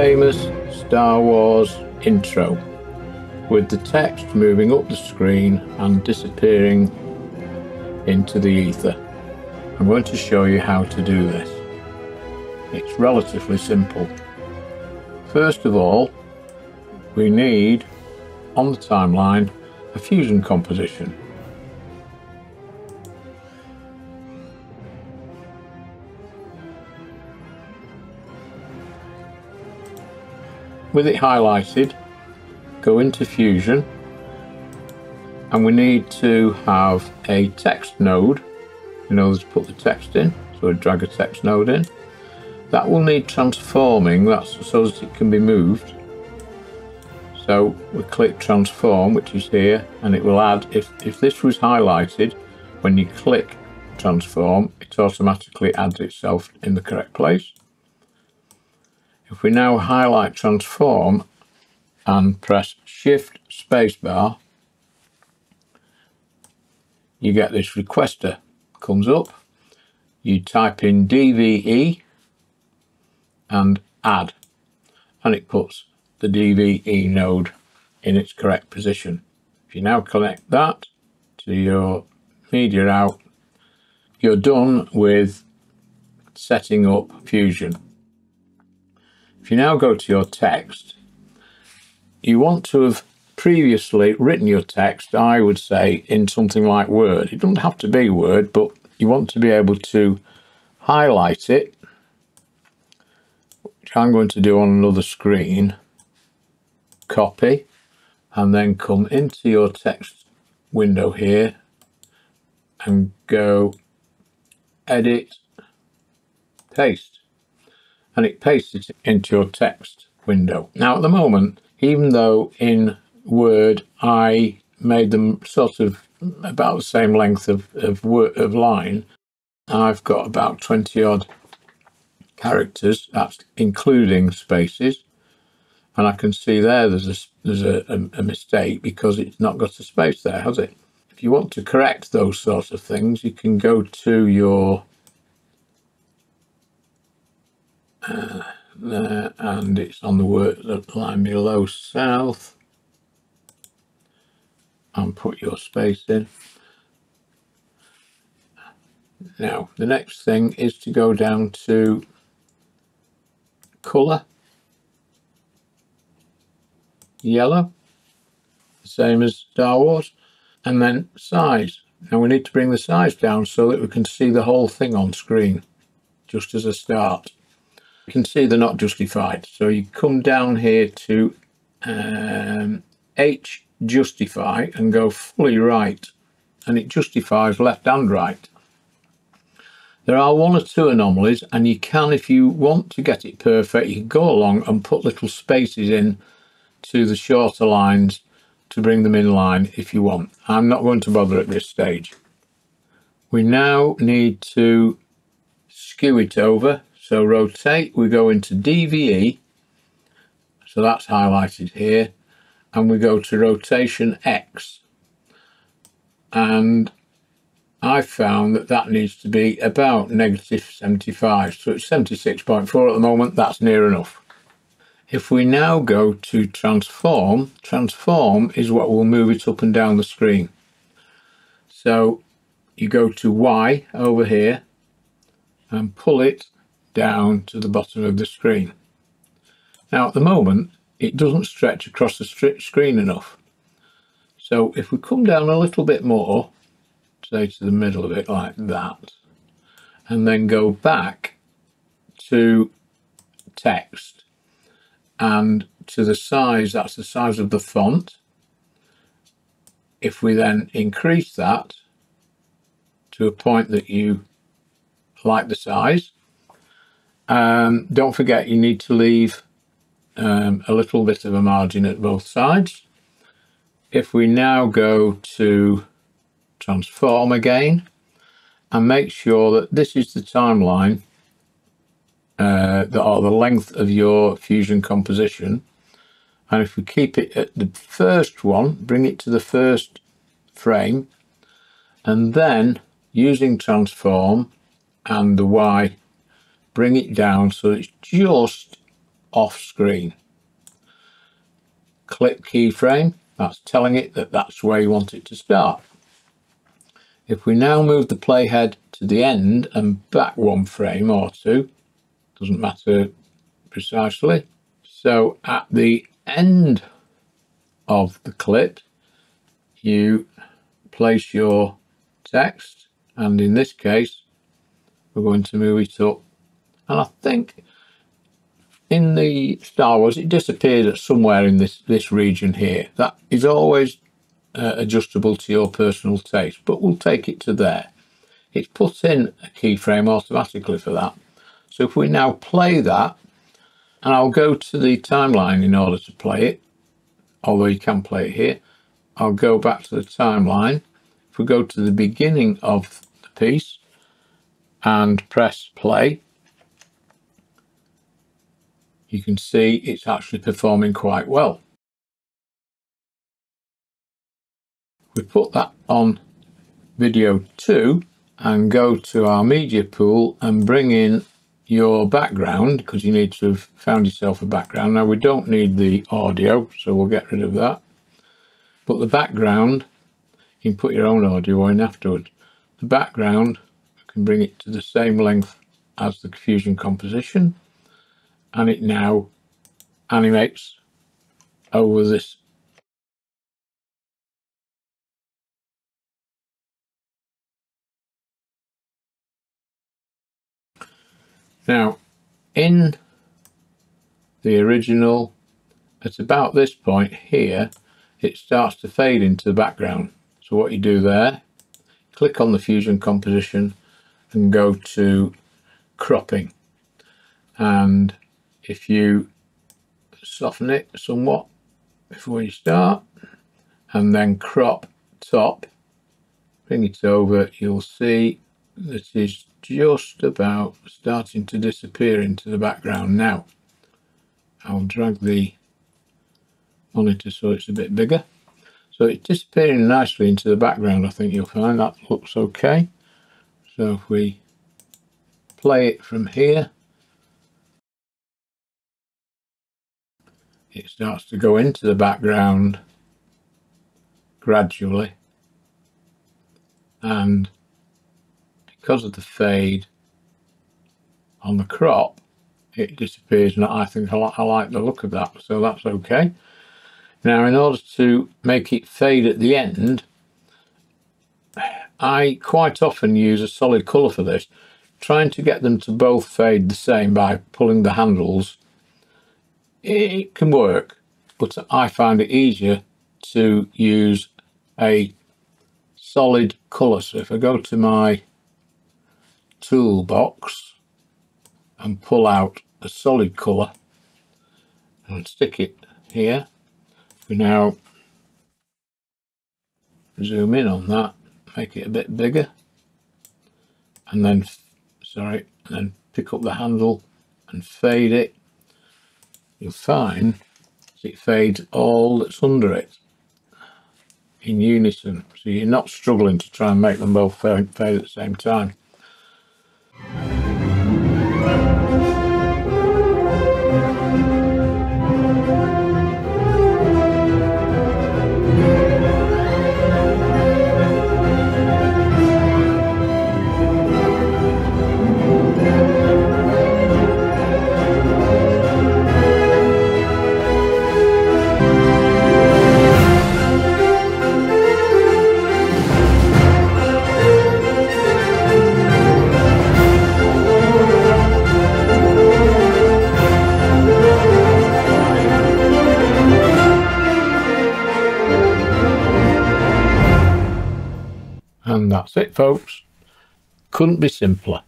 famous Star Wars intro with the text moving up the screen and disappearing into the ether. I'm going to show you how to do this. It's relatively simple. First of all, we need on the timeline a fusion composition. With it highlighted, go into Fusion, and we need to have a text node in order to put the text in. So we drag a text node in. That will need transforming, that's so that it can be moved. So we click transform, which is here, and it will add, if this was highlighted, when you click transform, it automatically adds itself in the correct place. If we now highlight transform and press shift spacebar, you get this requester comes up. You type in DVE and add, and it puts the DVE node in its correct position. If you now connect that to your media out, you're done with setting up Fusion. If you now go to your text, you want to have previously written your text, I would say, in something like Word. It doesn't have to be Word, but you want to be able to highlight it, which I'm going to do on another screen, copy, and then come into your text window here and go edit, paste, and it pastes it into your text window. Now at the moment, even though in Word I made them sort of about the same length of line, I've got about 20 odd characters, that's including spaces, and I can see there's a mistake because it's not got a space there, has it? If you want to correct those sorts of things, you can go to your there, and it's on the word line below south, and put your space in. Now the next thing is to go down to colour, yellow, the same as Star Wars, and then size. Now we need to bring the size down so that we can see the whole thing on screen just as a start. You can see they're not justified, so you come down here to H justify and go fully right, and it justifies left and right. There are one or two anomalies, and you can, if you want to get it perfect, you can go along and put little spaces in to the shorter lines to bring them in line if you want. I'm not going to bother at this stage. We now need to skew it over. So rotate, we go into DVE, so that's highlighted here, and we go to rotation X, and I found that that needs to be about -75, so it's 76.4 at the moment. That's near enough. If we now go to transform, transform is what will move it up and down the screen. So you go to Y over here and pull it down to the bottom of the screen. Now at the moment it doesn't stretch across the screen enough, so if we come down a little bit more, say to the middle of it like that, and then go back to text and to the size, that's the size of the font. If we then increase that to a point that you like the size, don't forget you need to leave a little bit of a margin at both sides. If we now go to transform again and make sure that this is the timeline or the length of your fusion composition, and if we keep it at the first one, bring it to the first frame, and then using transform and the Y, bring it down so it's just off screen. Click keyframe, that's telling it that that's where you want it to start. If we now move the playhead to the end and back 1 frame or 2, doesn't matter precisely. So at the end of the clip, you place your text, and in this case, we're going to move it up. And I think in the Star Wars, it disappears at somewhere in this region here. That is always adjustable to your personal taste, but we'll take it to there. It's put in a keyframe automatically for that. So if we now play that, and I'll go to the timeline in order to play it, although you can play it here. I'll go back to the timeline. If we go to the beginning of the piece and press play, you can see it's actually performing quite well. We put that on video 2 and go to our media pool and bring in your background, because you need to have found yourself a background. Now we don't need the audio, so we'll get rid of that. But the background, you can put your own audio in afterwards. The background, you can bring it to the same length as the fusion composition, and it now animates over this. Now, in the original, at about this point here, it starts to fade into the background. So what you do there, click on the fusion composition and go to cropping. And if you soften it somewhat before you start, and then crop top, bring it over, you'll see that it's just about starting to disappear into the background now. I'll drag the monitor so it's a bit bigger. So it's disappearing nicely into the background. I think you'll find that looks okay. So if we play it from here, it starts to go into the background gradually, and because of the fade on the crop, it disappears, and I think I like the look of that, so that's okay. Now, in order to make it fade at the end, I quite often use a solid colour for this, trying to get them to both fade the same by pulling the handles. It can work, but I find it easier to use a solid colour. So if I go to my toolbox and pull out a solid colour and stick it here, we now zoom in on that, make it a bit bigger, and then pick up the handle and fade it. You'll find it fades all that's under it in unison, so you're not struggling to try and make them both fade at the same time. And that's it, folks. Couldn't be simpler.